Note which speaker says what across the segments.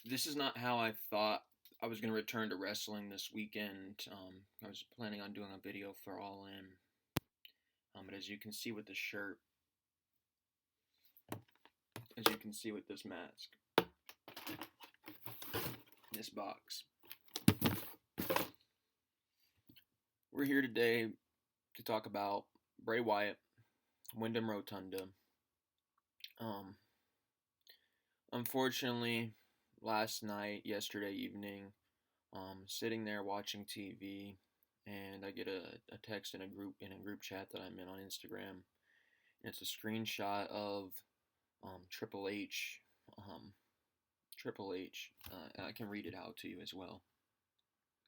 Speaker 1: This is not how I thought I was going to return to wrestling this weekend. I was planning on doing a video for All In. But as you can see with the shirt, as you can see with this mask, this box, we're here today to talk about Bray Wyatt, Windham Rotunda. Unfortunately, yesterday evening, sitting there watching TV, and I get a text in a group chat that I'm in on Instagram. And it's a screenshot of Triple H. Triple H. I can read it out to you as well.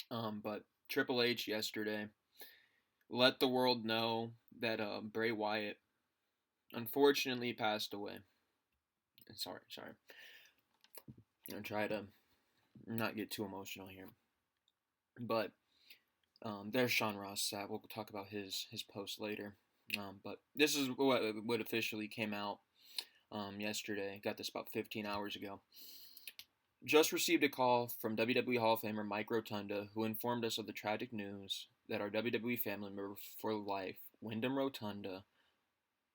Speaker 1: But Triple H yesterday let the world know that Bray Wyatt unfortunately passed away. Sorry. I'm gonna try to not get too emotional here. But there's Sean Ross Sapp. We'll talk about his post later. But this is what officially came out yesterday. Got this about 15 hours ago. Just received a call from WWE Hall of Famer Mike Rotunda, who informed us of the tragic news that our WWE family member for life, Windham Rotunda,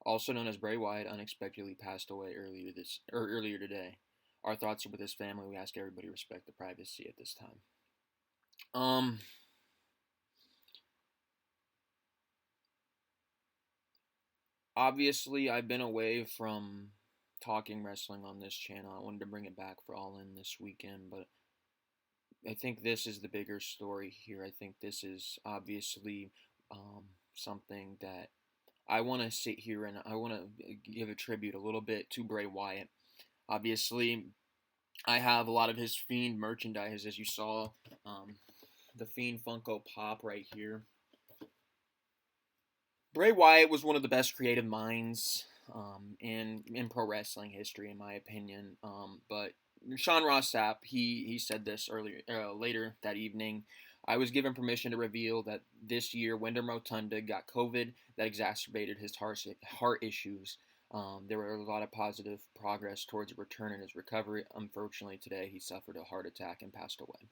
Speaker 1: also known as Bray Wyatt, unexpectedly passed away earlier today. Our thoughts are with his family. We ask everybody to respect the privacy at this time. Obviously, I've been away from talking wrestling on this channel. I wanted to bring it back for All In this weekend, but I think this is the bigger story here. I think this is obviously something that I want to sit here and I want to give a tribute a little bit to Bray Wyatt. Obviously, I have a lot of his Fiend merchandise, as you saw, the Fiend Funko Pop right here. Bray Wyatt was one of the best creative minds in pro wrestling history, in my opinion. But Sean Ross Sapp, he said this later that evening. I was given permission to reveal that this year Windham Rotunda got COVID that exacerbated his heart issues. There were a lot of positive progress towards a return in his recovery. Unfortunately, today he suffered a heart attack and passed away.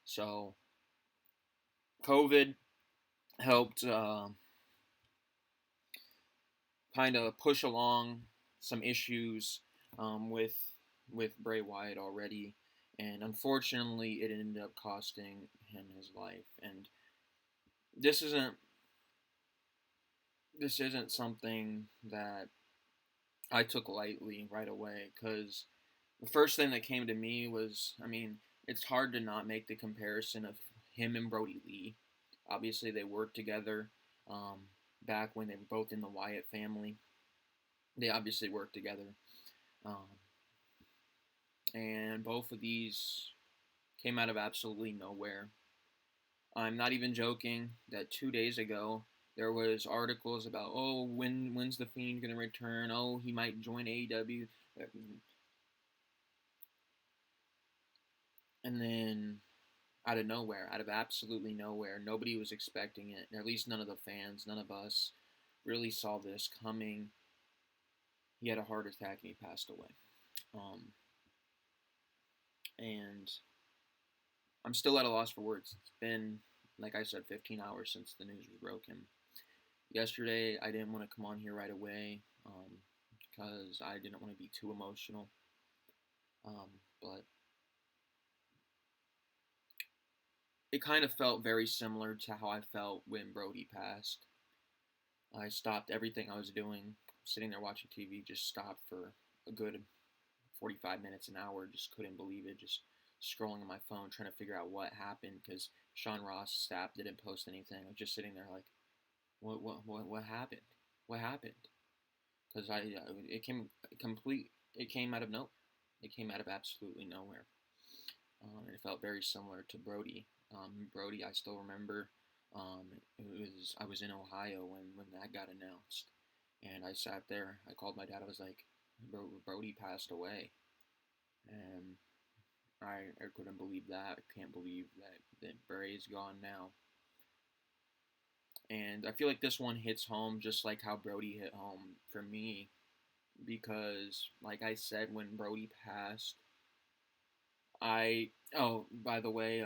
Speaker 1: So, COVID helped kind of push along some issues with Bray Wyatt already, and unfortunately, it ended up costing him his life. And this isn't something that I took lightly right away, because the first thing that came to me was, it's hard to not make the comparison of him and Brody Lee. Obviously, they worked together back when they were both in the Wyatt family. They obviously worked together. And both of these came out of absolutely nowhere. I'm not even joking that 2 days ago, there was articles about, oh, when's the Fiend going to return? Oh, he might join AEW. And then, out of nowhere, out of absolutely nowhere, nobody was expecting it. At least none of the fans, none of us really saw this coming. He had a heart attack and he passed away. And I'm still at a loss for words. It's been, like I said, 15 hours since the news was broken. Yesterday, I didn't want to come on here right away because I didn't want to be too emotional. But it kind of felt very similar to how I felt when Brody passed. I stopped everything I was doing, sitting there watching TV, just stopped for a good 45 minutes, an hour, just couldn't believe it, just scrolling on my phone, trying to figure out what happened, because Sean Ross Sapp didn't post anything. I was just sitting there like, what happened? What happened? Because it came out of nowhere. It came out of absolutely nowhere. It felt very similar to Brody. Brody, I still remember. I was in Ohio when that got announced, and I sat there. I called my dad. I was like, Brody passed away, and I couldn't believe that. I can't believe that Bray's gone now. And I feel like this one hits home just like how Brody hit home for me, because, like I said, when Brody passed, By the way,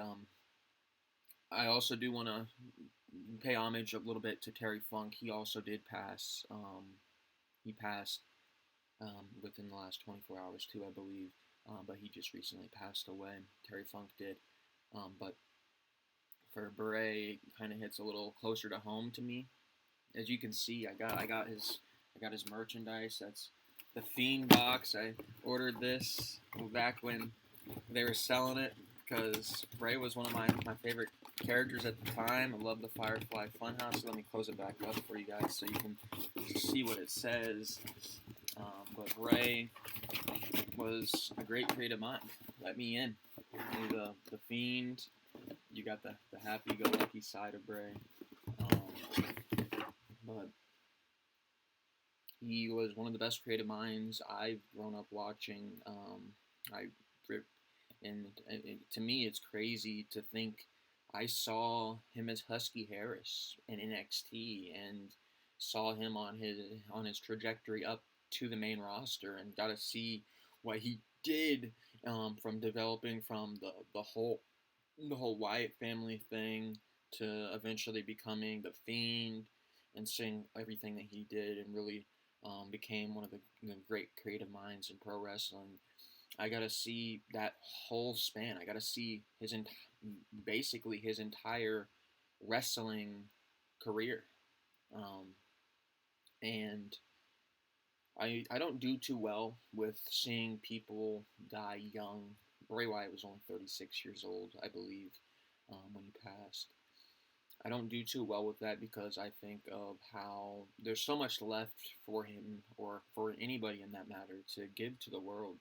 Speaker 1: I also do want to pay homage a little bit to Terry Funk. He also did pass. He passed within the last 24 hours too, I believe. But he just recently passed away. Terry Funk did. But for Bray, kind of hits a little closer to home to me. As you can see, I got his merchandise. That's the Fiend box. I ordered this back when they were selling it because Bray was one of my favorite characters at the time. I love the Firefly Funhouse. So let me close it back up for you guys so you can see what it says. But Bray was a great creative mind. Let me in. The Fiend. You got the happy-go-lucky side of Bray. But he was one of the best creative minds I've grown up watching. To me, it's crazy to think I saw him as Husky Harris in NXT and saw him on his trajectory up to the main roster and got to see what he did from developing from the whole Wyatt family thing to eventually becoming the Fiend and seeing everything that he did and really became one of the great creative minds in pro wrestling. I got to see that whole span. I got to see basically his entire wrestling career. And I don't do too well with seeing people die young. Bray Wyatt was only 36 years old, I believe, when he passed. I don't do too well with that because I think of how there's so much left for him or for anybody in that matter to give to the world.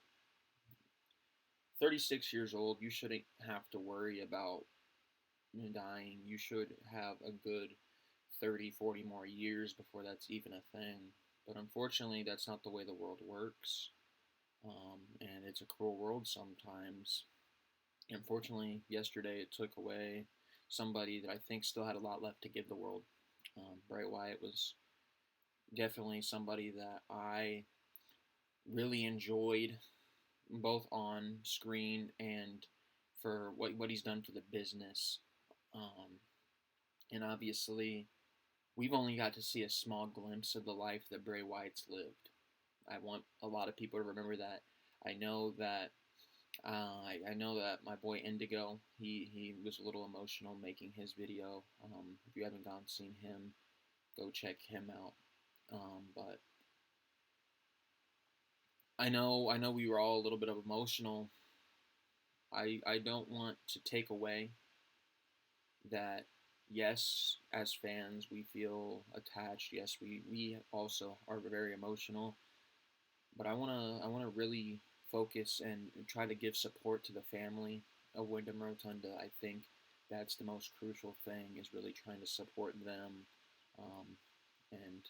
Speaker 1: 36 years old, you shouldn't have to worry about dying. You should have a good 30, 40 more years before that's even a thing. But unfortunately, that's not the way the world works. And it's a cruel world sometimes. Unfortunately, yesterday it took away somebody that I think still had a lot left to give the world. Bray Wyatt was definitely somebody that I really enjoyed, both on screen and for what he's done for the business. And obviously, we've only got to see a small glimpse of the life that Bray Wyatt's lived. I want a lot of people to remember that. I know that I know that my boy Indigo, he was a little emotional making his video. If you haven't gone and seen him, go check him out. But I know we were all a little bit of emotional. I don't want to take away that. Yes, as fans, we feel attached. Yes, we also are very emotional. But I wanna really focus and try to give support to the family of Windham Rotunda. I think that's the most crucial thing is really trying to support them. And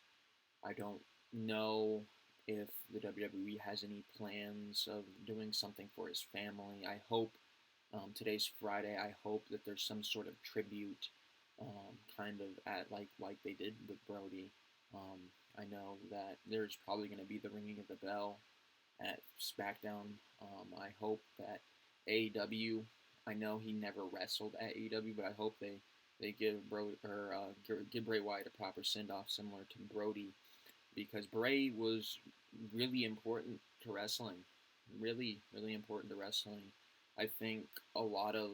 Speaker 1: I don't know if the WWE has any plans of doing something for his family. I hope today's Friday. I hope that there's some sort of tribute, kind of at like they did with Brody. I know that there's probably going to be the ringing of the bell at SmackDown. I hope that AEW. I know he never wrestled at AEW, but I hope they give give Bray Wyatt a proper send off similar to Brody, because Bray was really important to wrestling. Really, really important to wrestling. I think a lot of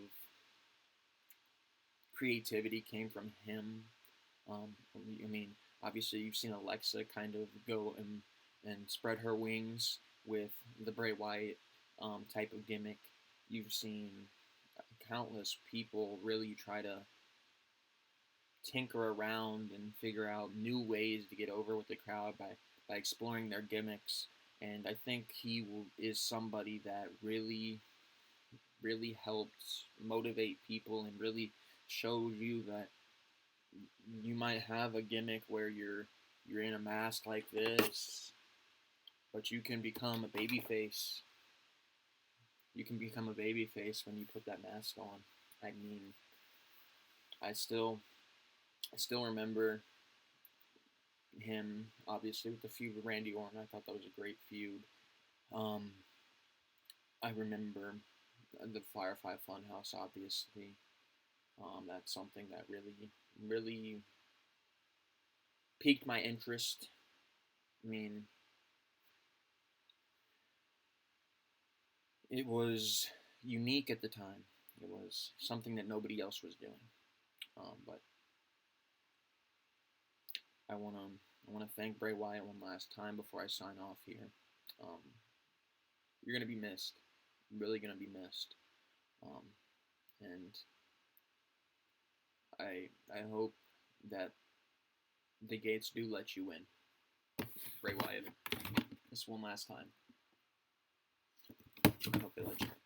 Speaker 1: creativity came from him. I mean, obviously you've seen Alexa kind of go and spread her wings with the Bray Wyatt type of gimmick. You've seen countless people really try to tinker around and figure out new ways to get over with the crowd by exploring their gimmicks. And I think is somebody that really, really helps motivate people and really shows you that you might have a gimmick where you're in a mask like this, but you can become a babyface. You can become a babyface when you put that mask on. I mean, I still remember him, obviously, with the feud with Randy Orton. I thought that was a great feud. I remember the Firefly Funhouse, obviously. That's something that really piqued my interest. I mean, it was unique at the time. It was something that nobody else was doing. But I wanna thank Bray Wyatt one last time before I sign off here. Um, you're gonna be missed. Really gonna be missed. Um, and I hope that the gates do let you win, Bray Wyatt. This one last time. I hope they let you.